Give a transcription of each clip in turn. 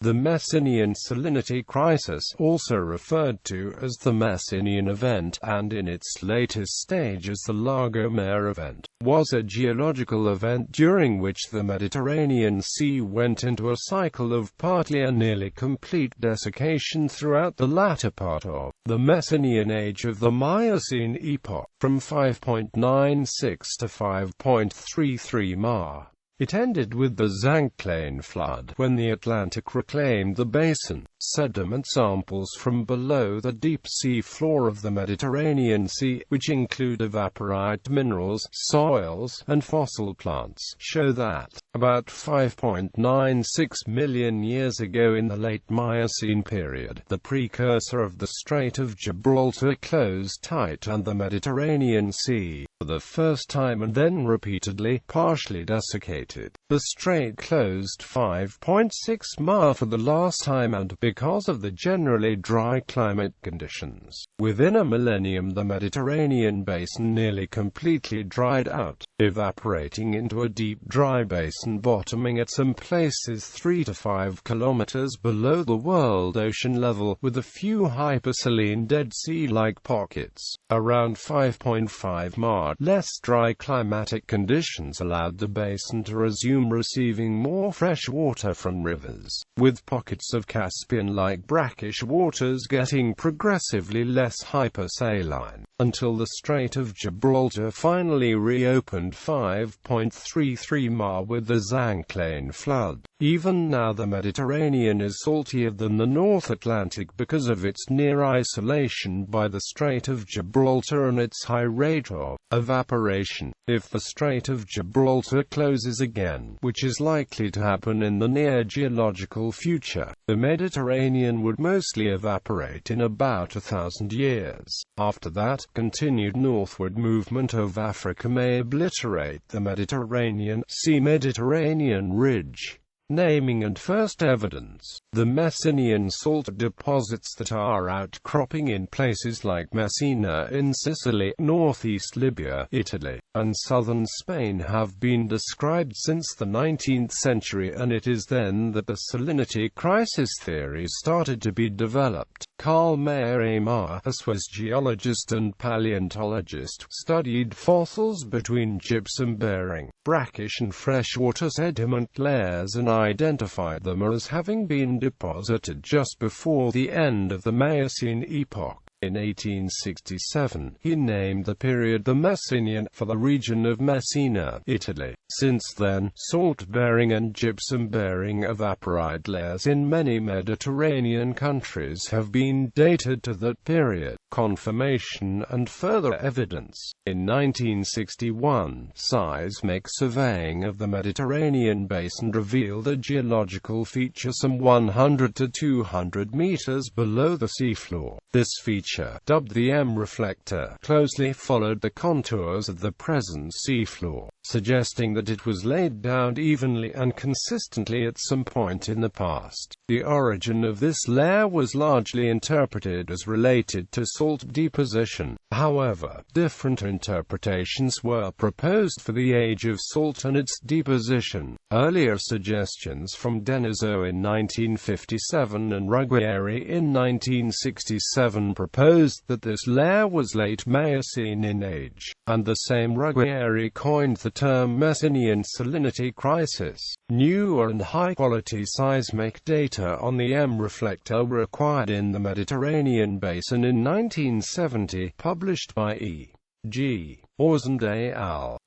The Messinian Salinity Crisis, also referred to as the Messinian Event, and in its latest stage as the Lago Mare Event, was a geological event during which the Mediterranean Sea went into a cycle of partly and nearly complete desiccation throughout the latter part of the Messinian age of the Miocene epoch, from 5.96 to 5.33 Ma. It ended with the Zanclean flood, when the Atlantic reclaimed the basin-sediment samples from below the deep sea floor of the Mediterranean Sea, which include evaporite minerals, soils, and fossil plants, show that, about 5.96 million years ago in the late Miocene period, the precursor of the Strait of Gibraltar closed tight and the Mediterranean Sea, for the first time and then repeatedly, partially desiccated. The strait closed 5.6 Ma for the last time, and because of the generally dry climate conditions, within a millennium the Mediterranean basin nearly completely dried out, evaporating into a deep dry basin bottoming at some places 3 to 5 kilometers below the world ocean level, with a few hypersaline Dead Sea-like pockets. Around 5.5 Ma, less dry climatic conditions allowed the basin to resume receiving more fresh water from rivers, with pockets of Caspian-like brackish waters getting progressively less hypersaline, until the Strait of Gibraltar finally reopened 5.33 Ma with the Zanclean flood. Even now the Mediterranean is saltier than the North Atlantic because of its near isolation by the Strait of Gibraltar and its high rate of evaporation. If the Strait of Gibraltar closes again, which is likely to happen in the near geological future, the Mediterranean would mostly evaporate in about 1,000 years. After that, continued northward movement of Africa may obliterate the Mediterranean. See Mediterranean Ridge. Naming and first evidence. The Messinian salt deposits that are outcropping in places like Messina in Sicily, northeast Libya, Italy, and southern Spain have been described since the 19th century, and it is then that the salinity crisis theory started to be developed. Carl Mayer, a Swiss geologist and paleontologist, studied fossils between gypsum-bearing, brackish and freshwater sediment layers and identified them as having been deposited just before the end of the Miocene epoch. In 1867, he named the period the Messinian, for the region of Messina, Italy. Since then, salt-bearing and gypsum-bearing evaporite layers in many Mediterranean countries have been dated to that period. Confirmation and further evidence. In 1961, seismic surveying of the Mediterranean basin revealed a geological feature some 100 to 200 meters below the seafloor. This feature, dubbed the M reflector, closely followed the contours of the present seafloor, suggesting that it was laid down evenly and consistently at some point in the past. The origin of this layer was largely interpreted as related to salt deposition. However, different interpretations were proposed for the age of salt and its deposition. Earlier suggestions from Denizot in 1957 and Ruggieri in 1967 proposed that this layer was late Miocene in age, and the same Ruggieri coined the term Messinian Salinity Crisis. New and high-quality seismic data on the M reflector were acquired in the Mediterranean basin in 1970, published by E.G. Orsand al.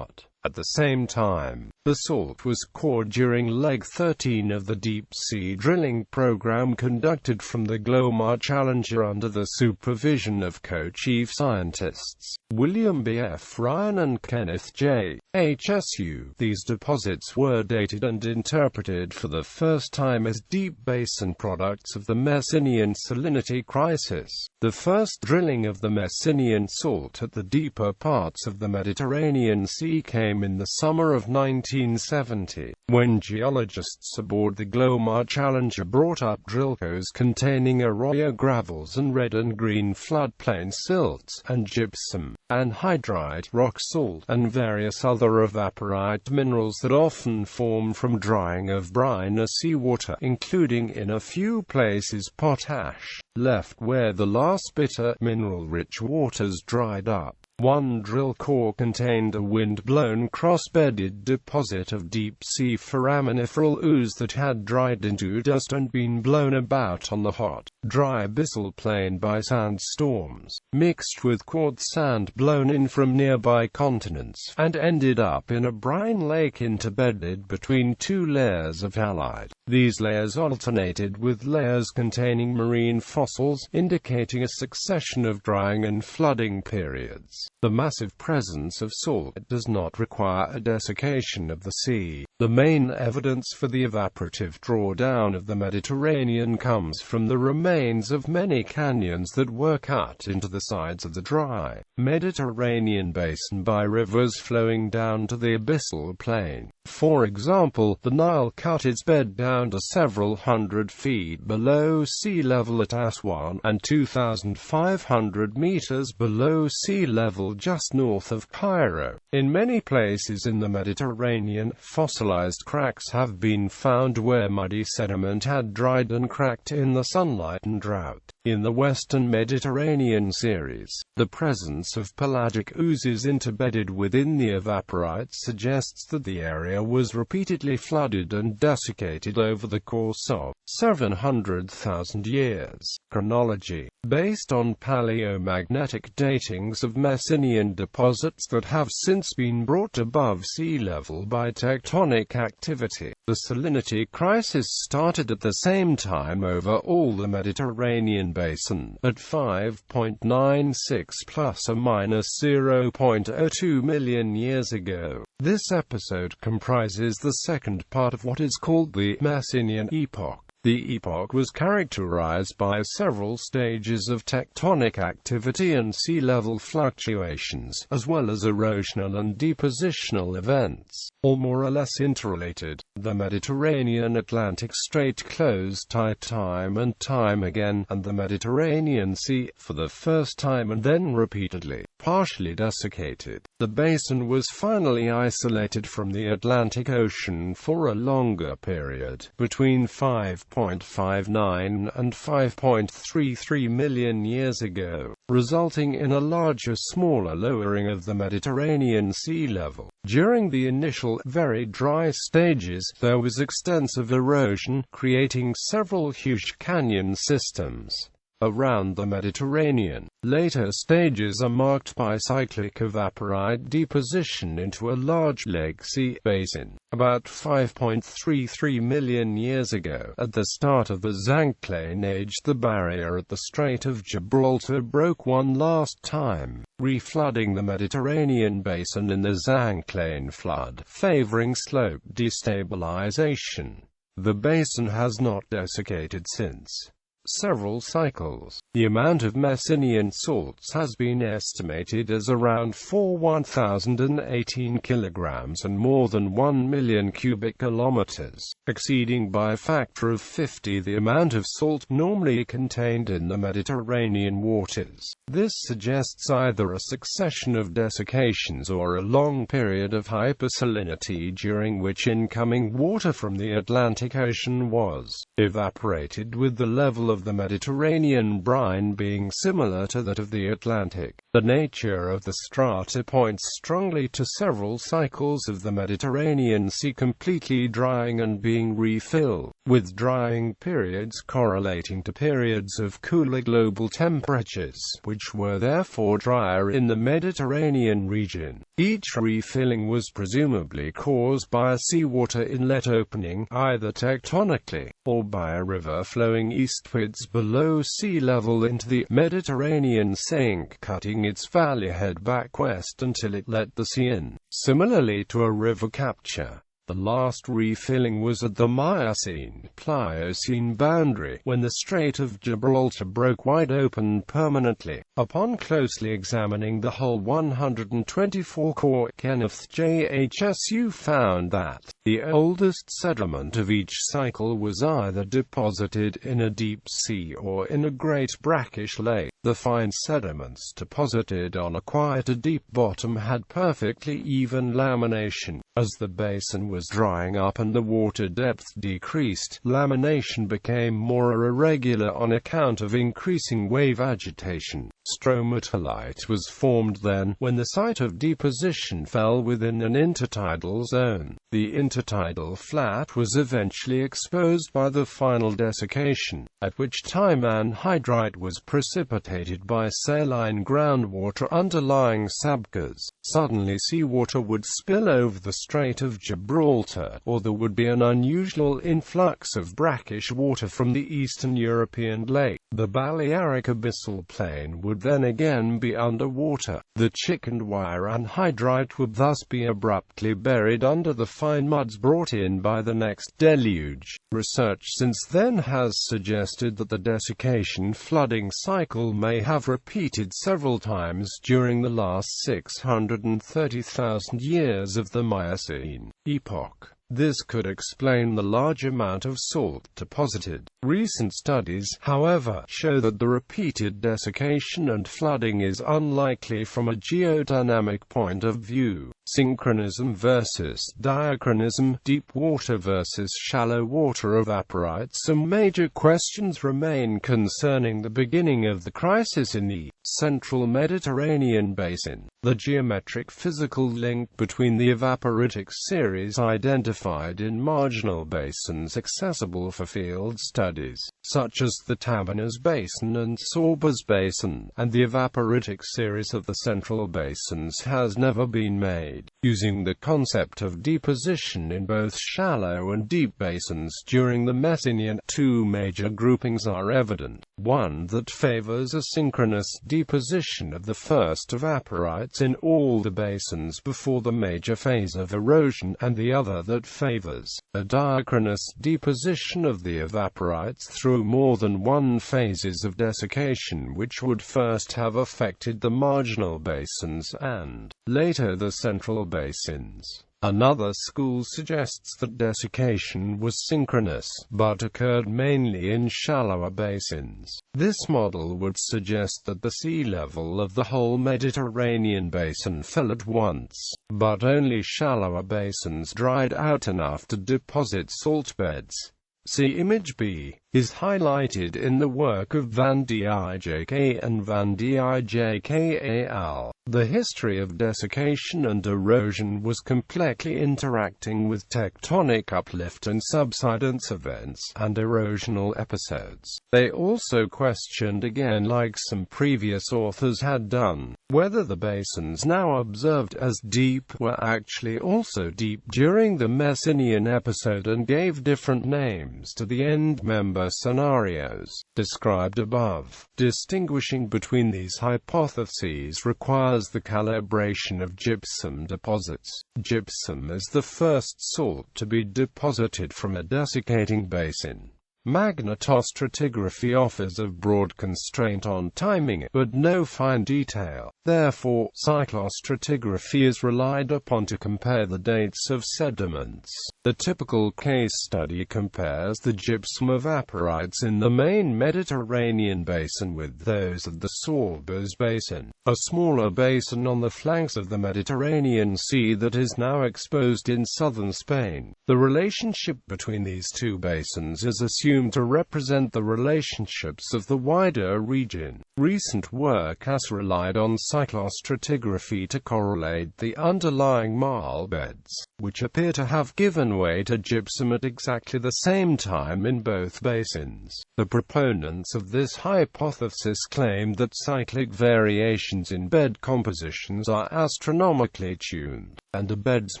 At the same time, the salt was cored during Leg 13 of the deep-sea drilling program conducted from the Lago Mare Challenger under the supervision of co-chief scientists William B. F. Ryan and Kenneth J. HSU. These deposits were dated and interpreted for the first time as deep basin products of the Messinian Salinity Crisis. The first drilling of the Messinian salt at the deeper parts of the Mediterranean Sea came came in the summer of 1970, when geologists aboard the Glomar Challenger brought up drillcoes containing arroyo gravels and red and green floodplain silts, and gypsum, anhydrite, rock salt, and various other evaporite minerals that often form from drying of brine or seawater, including in a few places potash, left where the last bitter, mineral-rich waters dried up. One drill core contained a wind-blown cross-bedded deposit of deep-sea foraminiferal ooze that had dried into dust and been blown about on the hot, dry abyssal plain by sandstorms, mixed with quartz sand blown in from nearby continents, and ended up in a brine lake interbedded between two layers of halite. These layers alternated with layers containing marine fossils, indicating a succession of drying and flooding periods. The massive presence of salt does not require a desiccation of the sea. The main evidence for the evaporative drawdown of the Mediterranean comes from the remains of many canyons that were cut into the sides of the dry Mediterranean basin by rivers flowing down to the abyssal plain. For example, the Nile cut its bed down to several hundred feet below sea level at Aswan, and 2,500 meters below sea level just north of Cairo. In many places in the Mediterranean, fossilized cracks have been found where muddy sediment had dried and cracked in the sunlight and drought. In the Western Mediterranean series, the presence of pelagic oozes interbedded within the evaporite suggests that the area was repeatedly flooded and desiccated over the course of 700,000 years. Chronology, based on paleomagnetic datings of Messinian deposits that have since been brought above sea level by tectonic activity. The salinity crisis started at the same time over all the Mediterranean basin, at 5.96 plus or minus 0.02 million years ago. This episode comprises the second part of what is called the Messinian epoch. The epoch was characterized by several stages of tectonic activity and sea level fluctuations, as well as erosional and depositional events, all more or less interrelated. The Mediterranean-Atlantic Strait closed tight time and time again, and the Mediterranean Sea, for the first time and then repeatedly, partially desiccated. The basin was finally isolated from the Atlantic Ocean for a longer period, between 5.59 and 5.33 million years ago, resulting in a larger-smaller lowering of the Mediterranean sea level. During the initial, very dry stages, there was extensive erosion, creating several huge canyon systems around the Mediterranean. Later stages are marked by cyclic evaporite deposition into a large lake-sea basin. About 5.33 million years ago, at the start of the Zanclean age, the barrier at the Strait of Gibraltar broke one last time, reflooding the Mediterranean basin in the Zanclean flood, favoring slope destabilization. The basin has not desiccated since several cycles. The amount of Messinian salts has been estimated as around 1,018 kilograms and more than 1 million cubic kilometers, exceeding by a factor of 50 the amount of salt normally contained in the Mediterranean waters. This suggests either a succession of desiccations or a long period of hypersalinity during which incoming water from the Atlantic Ocean was evaporated, with the level of the Mediterranean brine being similar to that of the Atlantic. The nature of the strata points strongly to several cycles of the Mediterranean Sea completely drying and being refilled, with drying periods correlating to periods of cooler global temperatures, which were therefore drier in the Mediterranean region. Each refilling was presumably caused by a seawater inlet opening, either tectonically, or by a river flowing eastwards below sea level into the Mediterranean sink, cutting its valley head back west until it let the sea in. Similarly to a river capture, The last refilling was at the Miocene-Pliocene boundary, when the Strait of Gibraltar broke wide open permanently. Upon closely examining the whole 124 core Kenneth JHSU found that the oldest sediment of each cycle was either deposited in a deep sea or in a great brackish lake. The fine sediments deposited on a quieter deep bottom had perfectly even lamination. As the basin was drying up and the water depth decreased, lamination became more irregular on account of increasing wave agitation. Stromatolite was formed then, when the site of deposition fell within an intertidal zone. The intertidal flat was eventually exposed by the final desiccation, at which time anhydrite was precipitated by saline groundwater underlying sabkas. Suddenly seawater would spill over the Strait of Gibraltar, or there would be an unusual influx of brackish water from the Eastern European lake. The Balearic abyssal plain would then again be under water. The chickened wire anhydrite would thus be abruptly buried under the fine muds brought in by the next deluge. Research since then has suggested that the desiccation flooding cycle may have repeated several times during the last 630,000 years of the Miocene epoch. This could explain the large amount of salt deposited. Recent studies, however, show that the repeated desiccation and flooding is unlikely from a geodynamic point of view. Synchronism versus diachronism, deep water versus shallow water evaporite. Some major questions remain concerning the beginning of the crisis in the central Mediterranean basin. The geometric physical link between the evaporitic series identified in marginal basins accessible for field studies, such as the Tabernas Basin and Sorbas Basin, and the evaporitic series of the central basins has never been made. Using the concept of deposition in both shallow and deep basins during the Messinian, two major groupings are evident. One that favors a synchronous deposition of the first evaporites in all the basins before the major phase of erosion, and the other that favors a diachronous deposition of the evaporites through more than one phases of desiccation, which would first have affected the marginal basins and later the central basins. Another school suggests that desiccation was synchronous, but occurred mainly in shallower basins. This model would suggest that the sea level of the whole Mediterranean basin fell at once, but only shallower basins dried out enough to deposit salt beds. See Image B, is highlighted in the work of Van Dijk and Van Dijk al. The history of desiccation and erosion was complexly interacting with tectonic uplift and subsidence events and erosional episodes. They also questioned again, like some previous authors had done, whether the basins now observed as deep were actually also deep during the Messinian episode, and gave different names to the end-member scenarios described above. Distinguishing between these hypotheses requires the calibration of gypsum deposits. Gypsum is the first salt to be deposited from a desiccating basin. Magnetostratigraphy offers a broad constraint on timing, but no fine detail. Therefore, cyclostratigraphy is relied upon to compare the dates of sediments. The typical case study compares the gypsum evaporites in the main Mediterranean basin with those of the Sorbas Basin, a smaller basin on the flanks of the Mediterranean Sea that is now exposed in southern Spain. The relationship between these two basins is assumed to represent the relationships of the wider region. Recent work has relied on cyclostratigraphy to correlate the underlying marl beds, which appear to have given way to gypsum at exactly the same time in both basins. The proponents of this hypothesis claim that cyclic variations in bed compositions are astronomically tuned, and a bed's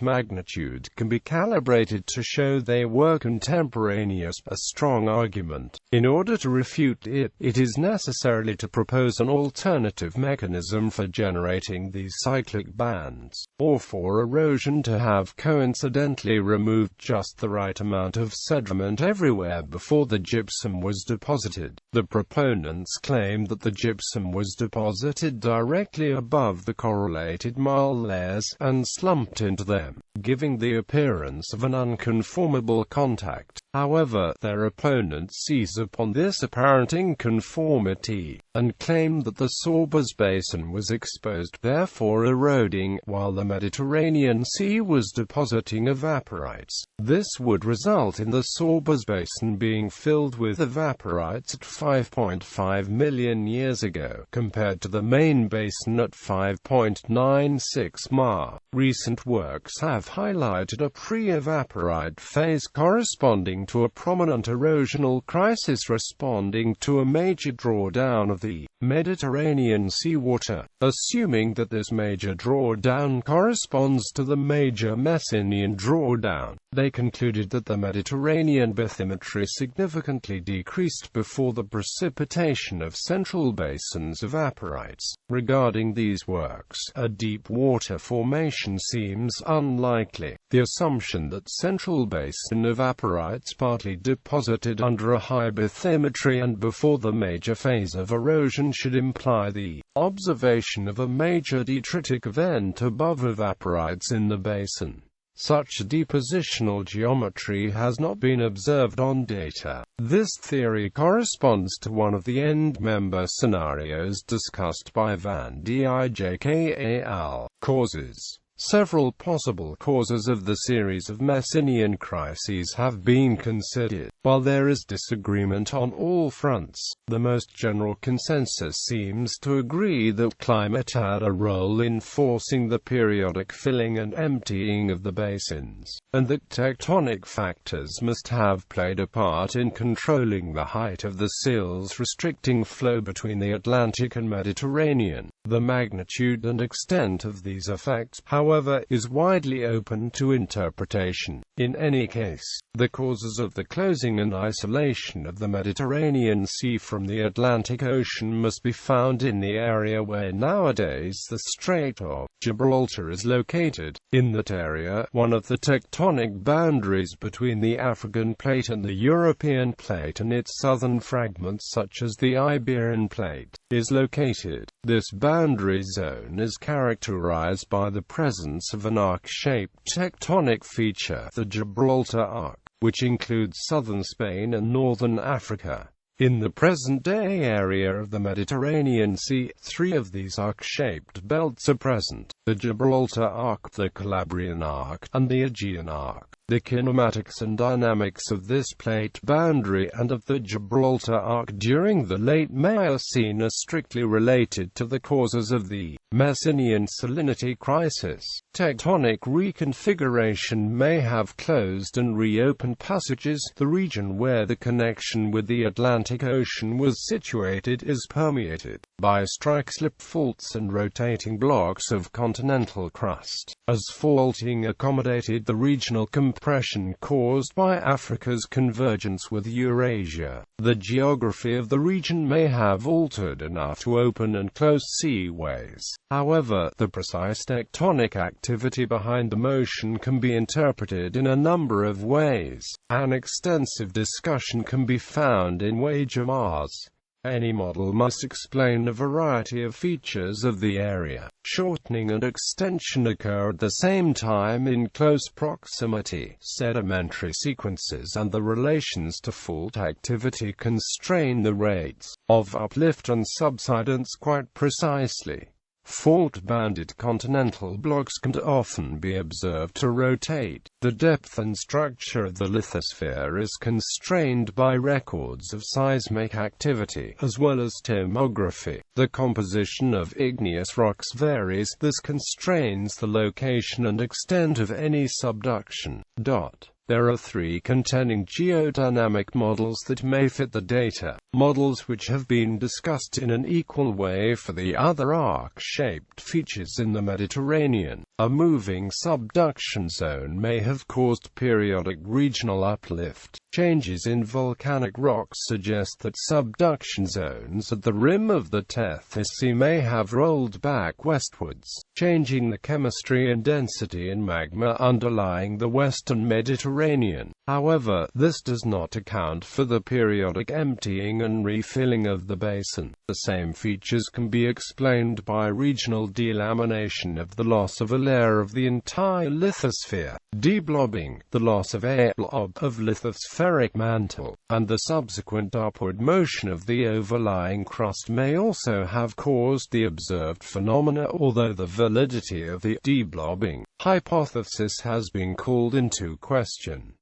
magnitude can be calibrated to show they were contemporaneous, a strong argument. In order to refute it, it is necessary to propose propose an alternative mechanism for generating these cyclic bands, or for erosion to have coincidentally removed just the right amount of sediment everywhere before the gypsum was deposited. The proponents claim that the gypsum was deposited directly above the correlated marl layers, and slumped into them, giving the appearance of an unconformable contact. However, their opponents seize upon this apparent inconformity, and claim that the Sorbas Basin was exposed, therefore eroding, while the Mediterranean Sea was depositing evaporites. This would result in the Sorbas Basin being filled with evaporites at 5.5 million years ago, compared to the main basin at 5.96 Ma. Recent works have highlighted a pre-evaporite phase corresponding to a prominent erosional crisis responding to a major drawdown of the Mediterranean seawater. Assuming that this major drawdown corresponds to the major Messinian drawdown, they concluded that the Mediterranean bathymetry significantly decreased before the precipitation of central basins evaporites. Regarding these works, a deep water formation seems unlikely. The assumption that central basin evaporites partly deposited under a high bathymetry and before the major phase of erosion should imply the observation of a major detritic event above evaporites in the basin. Such depositional geometry has not been observed on data. This theory corresponds to one of the end-member scenarios discussed by Van Dijk al. Causes. Several possible causes of the series of Messinian crises have been considered. While there is disagreement on all fronts, the most general consensus seems to agree that climate had a role in forcing the periodic filling and emptying of the basins, and that tectonic factors must have played a part in controlling the height of the sills restricting flow between the Atlantic and Mediterranean. The magnitude and extent of these effects, however, is widely open to interpretation. In any case, the causes of the closing and isolation of the Mediterranean Sea from the Atlantic Ocean must be found in the area where nowadays the Strait of Gibraltar is located. In that area, one of the tectonic boundaries between the African Plate and the European Plate and its southern fragments such as the Iberian Plate, is located. This boundary zone is characterized by the presence of an arc-shaped tectonic feature, the Gibraltar Arc, which includes southern Spain and northern Africa. In the present-day area of the Mediterranean Sea, three of these arc-shaped belts are present: the Gibraltar Arc, the Calabrian Arc, and the Aegean Arc. The kinematics and dynamics of this plate boundary and of the Gibraltar Arc during the late Miocene are strictly related to the causes of the Messinian Salinity Crisis. Tectonic reconfiguration may have closed and reopened passages. The region where the connection with the Atlantic Ocean was situated is permeated by strike-slip faults and rotating blocks of continental crust. As faulting accommodated the regional compression caused by Africa's convergence with Eurasia, the geography of the region may have altered enough to open and close seaways. However, the precise tectonic activity behind the motion can be interpreted in a number of ways. An extensive discussion can be found in Mars. Any model must explain a variety of features of the area. Shortening and extension occur at the same time in close proximity. Sedimentary sequences and the relations to fault activity constrain the rates of uplift and subsidence quite precisely. Fault-bounded continental blocks can often be observed to rotate. The depth and structure of the lithosphere is constrained by records of seismic activity, as well as tomography. The composition of igneous rocks varies. This constrains the location and extent of any subduction. There are three contending geodynamic models that may fit the data, models which have been discussed in an equal way for the other arc-shaped features in the Mediterranean. A moving subduction zone may have caused periodic regional uplift. Changes in volcanic rocks suggest that subduction zones at the rim of the Sea may have rolled back westwards, changing the chemistry and density in magma underlying the western Mediterranean. However, this does not account for the periodic emptying and refilling of the basin. The same features can be explained by regional delamination of the loss of a layer of the entire lithosphere, deblobbing, the loss of a blob of lithospheric mantle, and the subsequent upward motion of the overlying crust may also have caused the observed phenomena, although the validity of the deblobbing hypothesis has been called into question.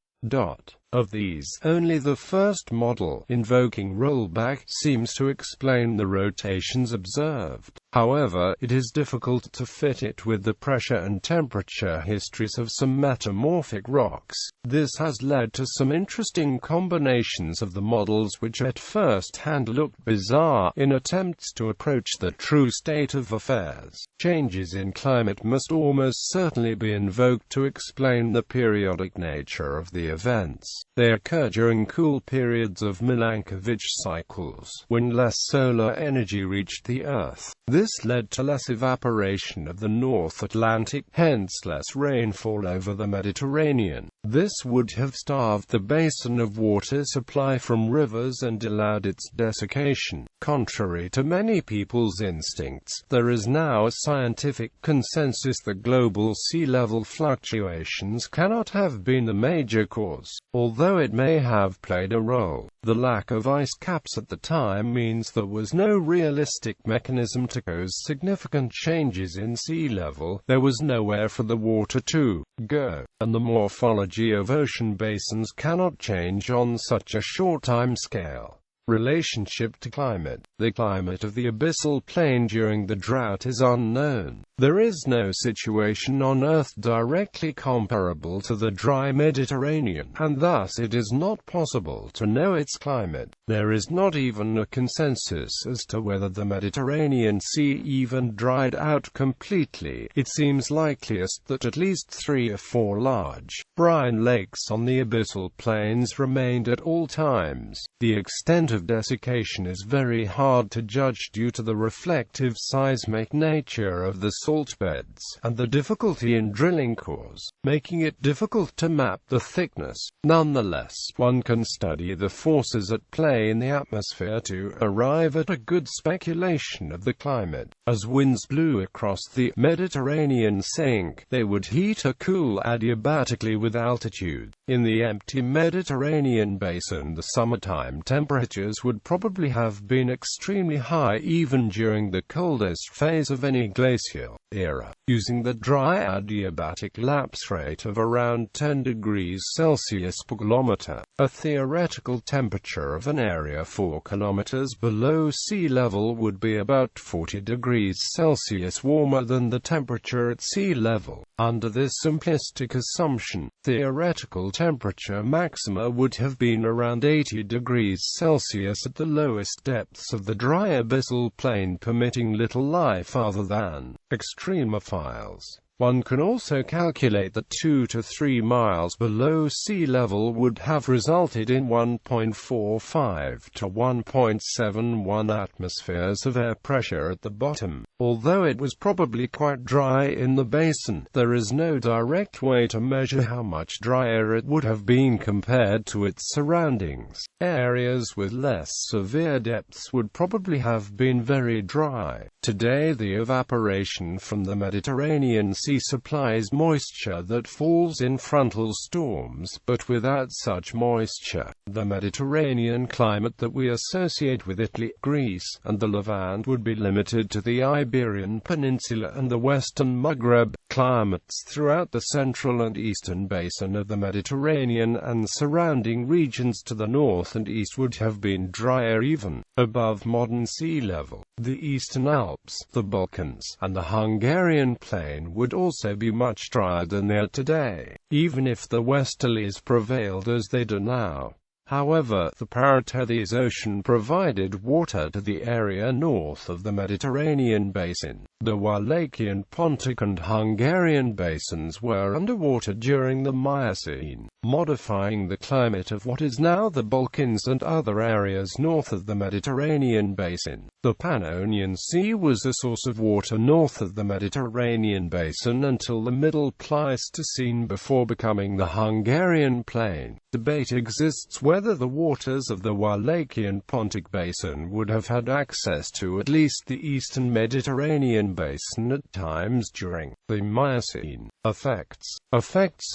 Of these, only the first model, invoking rollback, seems to explain the rotations observed. However, it is difficult to fit it with the pressure and temperature histories of some metamorphic rocks. This has led to some interesting combinations of the models which at first hand looked bizarre in attempts to approach the true state of affairs. Changes in climate must almost certainly be invoked to explain the periodic nature of the events. They occur during cool periods of Milankovitch cycles, when less solar energy reached the Earth. This led to less evaporation of the North Atlantic, hence less rainfall over the Mediterranean. This would have starved the basin of water supply from rivers and allowed its desiccation. Contrary to many people's instincts, there is now a scientific consensus that global sea level fluctuations cannot have been the major cause, although it may have played a role. The lack of ice caps at the time means there was no realistic mechanism to cause significant changes in sea level. There was nowhere for the water to go, and the morphology of ocean basins cannot change on such a short time scale. Relationship to climate. The climate of the abyssal plain during the drought is unknown. There is no situation on Earth directly comparable to the dry Mediterranean, and thus it is not possible to know its climate. There is not even a consensus as to whether the Mediterranean Sea even dried out completely. It seems likeliest that at least 3 or 4 large, brine lakes on the abyssal plains remained at all times. The extent of desiccation is very hard to judge due to the reflective seismic nature of the salt beds, and the difficulty in drilling cores, making it difficult to map the thickness. Nonetheless, one can study the forces at play in the atmosphere to arrive at a good speculation of the climate. As winds blew across the Mediterranean sink, they would heat or cool adiabatically with altitude. In the empty Mediterranean basin, the summertime temperatures would probably have been extremely high even during the coldest phase of any glacial era. Using the dry adiabatic lapse rate of around 10 degrees Celsius per kilometer, a theoretical temperature of an area 4 kilometers below sea level would be about 40 degrees Celsius warmer than the temperature at sea level. Under this simplistic assumption, theoretical temperature maxima would have been around 80 degrees Celsius at the lowest depths of the dry abyssal plain, permitting little life other than extremophiles. One can also calculate that 2 to 3 miles below sea level would have resulted in 1.45 to 1.71 atmospheres of air pressure at the bottom. Although it was probably quite dry in the basin, there is no direct way to measure how much drier it would have been compared to its surroundings. Areas with less severe depths would probably have been very dry. Today, the evaporation from the Mediterranean Sea supplies moisture that falls in frontal storms, but without such moisture, the Mediterranean climate that we associate with Italy, Greece, and the Levant would be limited to the Iberian Peninsula and the western Maghreb. Climates throughout the central and eastern basin of the Mediterranean and surrounding regions to the north and east would have been drier even above modern sea level. The Eastern Alps, the Balkans, and the Hungarian plain would also be much drier than they are today, even if the westerlies prevailed as they do now. However, the Paratethys Ocean provided water to the area north of the Mediterranean basin. The Wallachian, Pontic and Hungarian basins were underwater during the Miocene, modifying the climate of what is now the Balkans and other areas north of the Mediterranean basin. The Pannonian Sea was a source of water north of the Mediterranean basin until the Middle Pleistocene before becoming the Hungarian plain. Debate exists whether the waters of the Wallachian Pontic basin would have had access to at least the eastern Mediterranean basin at times during the Miocene. Effects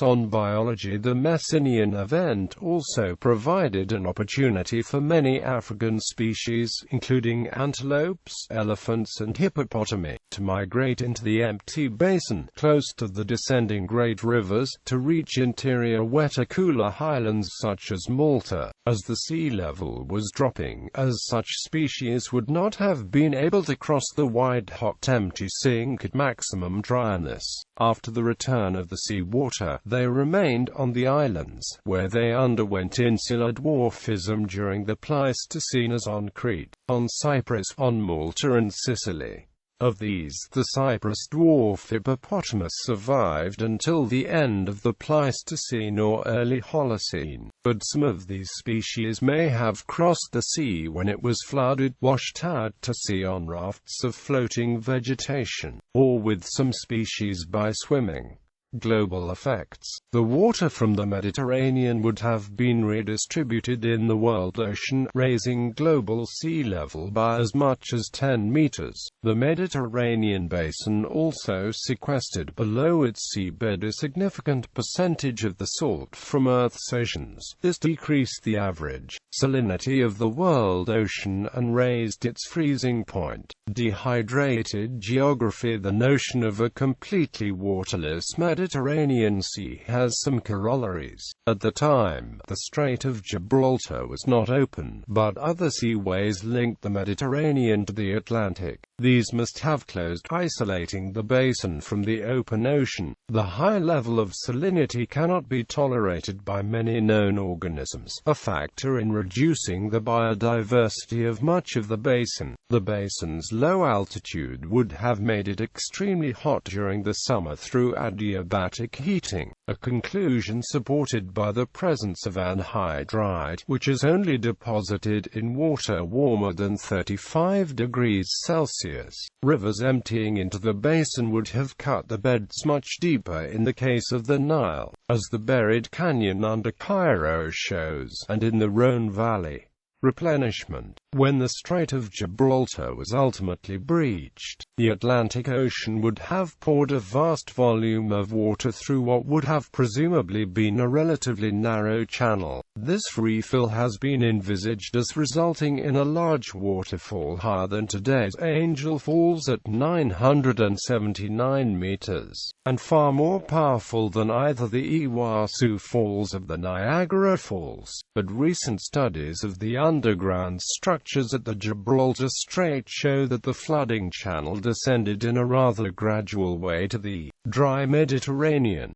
on biology. The Messinian Event also provided an opportunity for many African species, including antelopes, elephants and hippopotami, to migrate into the empty basin, close to the descending great rivers, to reach interior wetter cooler highlands such as Malta. As the sea level was dropping, as such species would not have been able to cross the wide hot empty sink at maximum dryness. After the return of the sea water, they remained on the islands, where they underwent insular dwarfism during the Pleistocene, as on Crete, on Cyprus, on Malta and Sicily. Of these, the Cyprus dwarf hippopotamus survived until the end of the Pleistocene or early Holocene, but some of these species may have crossed the sea when it was flooded, washed out to sea on rafts of floating vegetation, or with some species by swimming. Global effects. The water from the Mediterranean would have been redistributed in the world ocean, raising global sea level by as much as 10 meters. The Mediterranean basin also sequestered below its seabed a significant percentage of the salt from Earth's oceans. This decreased the average salinity of the world ocean and raised its freezing point. Dehydrated geography. The notion of a completely waterless Mediterranean Sea has some corollaries. At the time, the Strait of Gibraltar was not open, but other seaways linked the Mediterranean to the Atlantic. These must have closed, isolating the basin from the open ocean. The high level of salinity cannot be tolerated by many known organisms, a factor in reducing the biodiversity of much of the basin. The basin's low altitude would have made it extremely hot during the summer through adiabatic heating, a conclusion supported by the presence of anhydrite, which is only deposited in water warmer than 35 degrees Celsius. Rivers emptying into the basin would have cut the beds much deeper in the case of the Nile, as the buried canyon under Cairo shows, and in the Rhone Valley. Replenishment. When the Strait of Gibraltar was ultimately breached, the Atlantic Ocean would have poured a vast volume of water through what would have presumably been a relatively narrow channel. This refill has been envisaged as resulting in a large waterfall higher than today's Angel Falls at 979 meters, and far more powerful than either the Iguazu Falls of the Niagara Falls. But recent studies of the underground structures at the Gibraltar Strait show that the flooding channel descended in a rather gradual way to the dry Mediterranean.